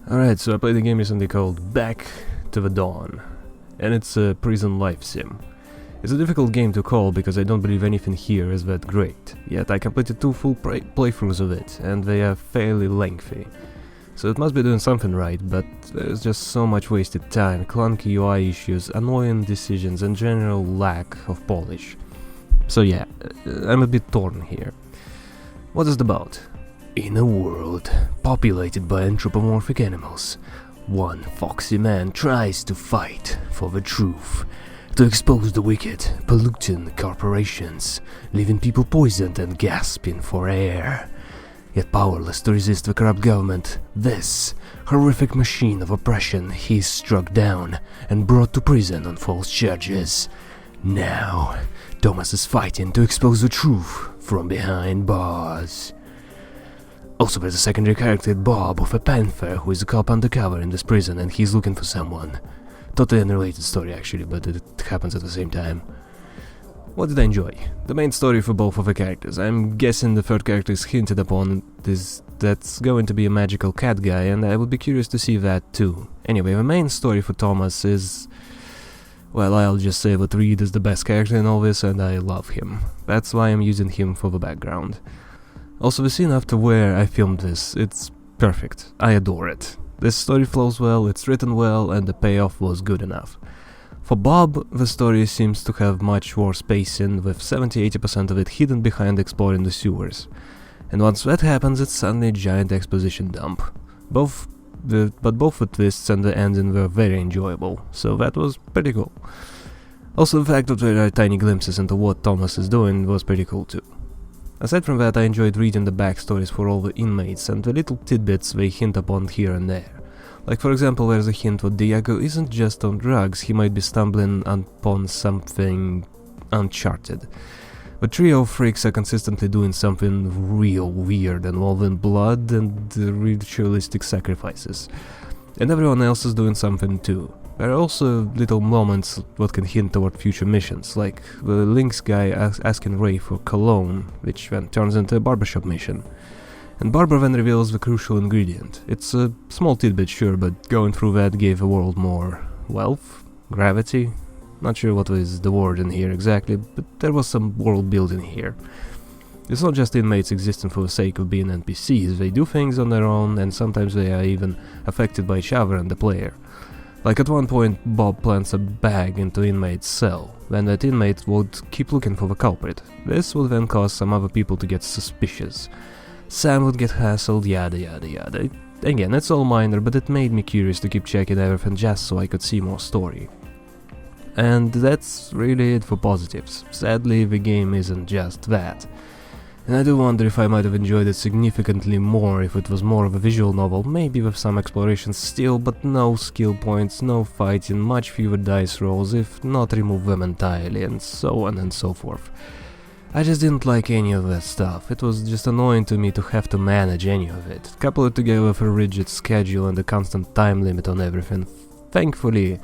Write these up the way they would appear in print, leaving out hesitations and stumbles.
Alright, so I played a game recently called Back to the Dawn, and it's a prison life sim. It's a difficult game to call because I don't believe anything here is that great, yet I completed 2 full playthroughs of it, and they are fairly lengthy. So it must be doing something right, but there's just so much wasted time, clunky UI issues, annoying decisions, and general lack of polish. So yeah, I'm a bit torn here. What is it about? In a world populated by anthropomorphic animals, one foxy man tries to fight for the truth, to expose the wicked, polluting corporations, leaving people poisoned and gasping for air. Yet powerless to resist the corrupt government, this horrific machine of oppression he's struck down and brought to prison on false charges. Now, Thomas is fighting to expose the truth from behind bars. Also, there's a secondary character, Bob, of a panther, who is a cop undercover in this prison and he's looking for someone. Totally unrelated story actually, but it happens at the same time. What did I enjoy? The main story for both of the characters. I'm guessing the third character is hinted upon that's going to be a magical cat guy, and I would be curious to see that too. Anyway, the main story for Thomas is... well, I'll just say that Reed is the best character in all this and I love him. That's why I'm using him for the background. Also, the scene after where I filmed this, it's perfect. I adore it. This story flows well, it's written well, and the payoff was good enough. For Bob, the story seems to have much worse pacing, with 70-80% of it hidden behind exploring the sewers. And once that happens, it's suddenly a giant exposition dump. Both the twists and the ending were very enjoyable, so that was pretty cool. Also, the fact that there are tiny glimpses into what Thomas is doing was pretty cool too. Aside from that, I enjoyed reading the backstories for all the inmates and the little tidbits they hint upon here and there. Like for example, there's a hint that Diego isn't just on drugs, he might be stumbling upon something uncharted. The trio of freaks are consistently doing something real weird involving blood and ritualistic sacrifices. And everyone else is doing something too. There are also little moments that can hint toward future missions, like the Lynx guy asking Ray for cologne, which then turns into a barbershop mission. And Barbara then reveals the crucial ingredient. It's a small tidbit, sure, but going through that gave the world more wealth? Gravity? Not sure what is the word in here exactly, but there was some world building here. It's not just inmates existing for the sake of being NPCs, they do things on their own, and sometimes they are even affected by each other and the player. Like at one point, Bob plants a bag into inmate's cell, then that inmate would keep looking for the culprit. This would then cause some other people to get suspicious. Sam would get hassled, yada yada yada. Again, it's all minor, but it made me curious to keep checking everything just so I could see more story. And that's really it for positives. Sadly, the game isn't just that. And I do wonder if I might have enjoyed it significantly more if it was more of a visual novel, maybe with some exploration still, but no skill points, no fighting, much fewer dice rolls, if not remove them entirely, and so on and so forth. I just didn't like any of that stuff. It was just annoying to me to have to manage any of it. Couple it together with a rigid schedule and a constant time limit on everything. Thankfully,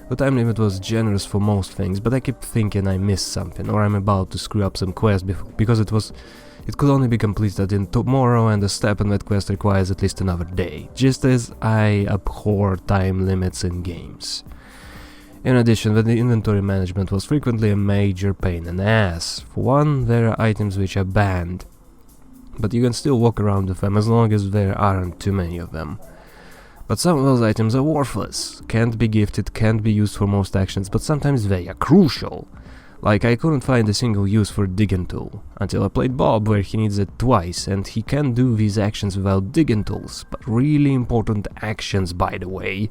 the time limit was generous for most things, but I kept thinking I missed something, or I'm about to screw up some quest because it could only be completed in tomorrow, and a step in that quest requires at least another day, just as I abhor time limits in games. In addition, the inventory management was frequently a major pain in the ass. For one, there are items which are banned, but you can still walk around with them as long as there aren't too many of them. But some of those items are worthless, can't be gifted, can't be used for most actions, but sometimes they are crucial. Like, I couldn't find a single use for a digging tool, until I played Bob, where he needs it twice, and he can do these actions without digging tools, but really important actions, by the way.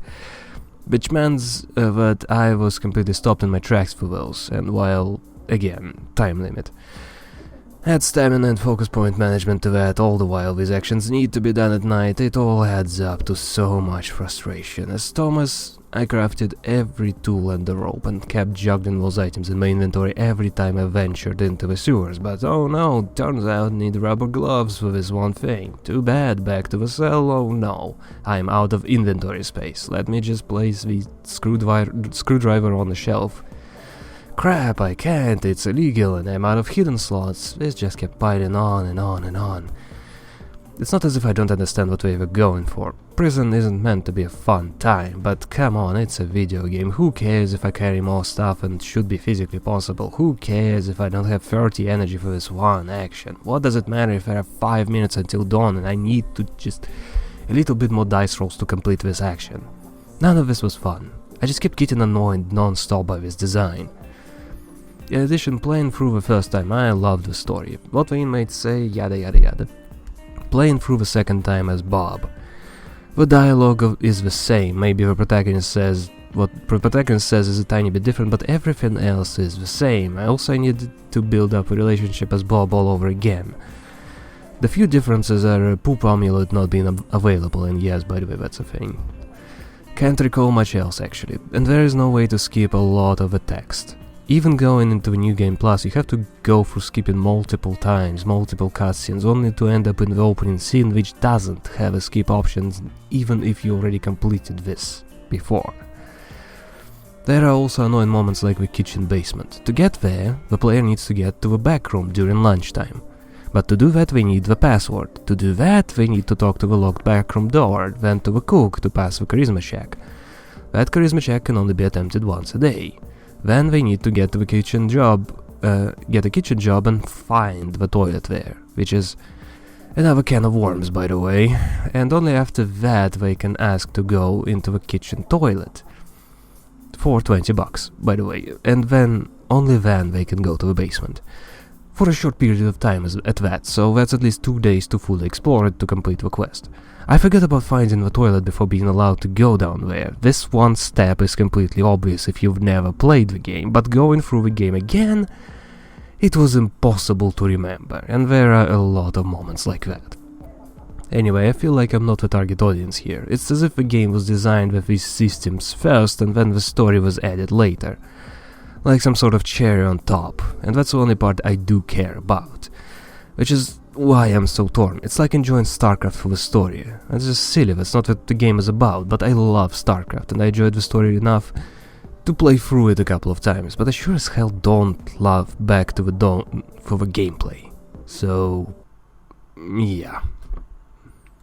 Which means that I was completely stopped in my tracks for those, and while, again, time limit. Add stamina and focus point management to that, all the while these actions need to be done at night, it all adds up to so much frustration. As Thomas, I crafted every tool and the rope and kept juggling those items in my inventory every time I ventured into the sewers, but oh no, turns out I need rubber gloves for this one thing. Too bad, back to the cell, oh no, I'm out of inventory space, let me just place the screwdriver on the shelf. Crap, I can't, it's illegal and I'm out of hidden slots. This just kept piling on and on and on. It's not as if I don't understand what we were going for. Prison isn't meant to be a fun time, but come on, it's a video game. Who cares if I carry more stuff and should be physically possible? Who cares if I don't have 30 energy for this one action? What does it matter if I have 5 minutes until dawn and I need to just a little bit more dice rolls to complete this action? None of this was fun. I just kept getting annoyed non-stop by this design. In addition, playing through the first time, I loved the story. What the inmates say, yada yada yada. Playing through the second time as Bob. The dialogue is the same, maybe the protagonist says what the protagonist says is a tiny bit different, but everything else is the same. I also needed to build up a relationship as Bob all over again. The few differences are a poop amulet not being available, and yes, by the way, that's a thing. Can't recall much else actually, and there is no way to skip a lot of the text. Even going into the New Game Plus, you have to go through skipping multiple times, multiple cutscenes, only to end up in the opening scene, which doesn't have a skip option, even if you already completed this before. There are also annoying moments like the kitchen basement. To get there, the player needs to get to the back room during lunchtime. But to do that they need the password. To do that they need to talk to the locked backroom door, then to the cook to pass the charisma check. That charisma check can only be attempted once a day. Then they need to get to the kitchen job, get a kitchen job and find the toilet there, which is another can of worms by the way, and only after that they can ask to go into the kitchen toilet. For 20 bucks, by the way, and then, only then they can go to the basement. For a short period of time at that, so that's at least 2 days to fully explore it to complete the quest. I forgot about finding the toilet before being allowed to go down there. This one step is completely obvious if you've never played the game, but going through the game again, it was impossible to remember, and there are a lot of moments like that. Anyway, I feel like I'm not the target audience here. It's as if the game was designed with these systems first and then the story was added later. Like some sort of cherry on top, and that's the only part I do care about. Which is why I'm so torn. It's like enjoying StarCraft for the story. It's just silly, that's not what the game is about, but I love StarCraft and I enjoyed the story enough to play through it a couple of times, but I sure as hell don't love Back to the Dawn for the gameplay. So, yeah.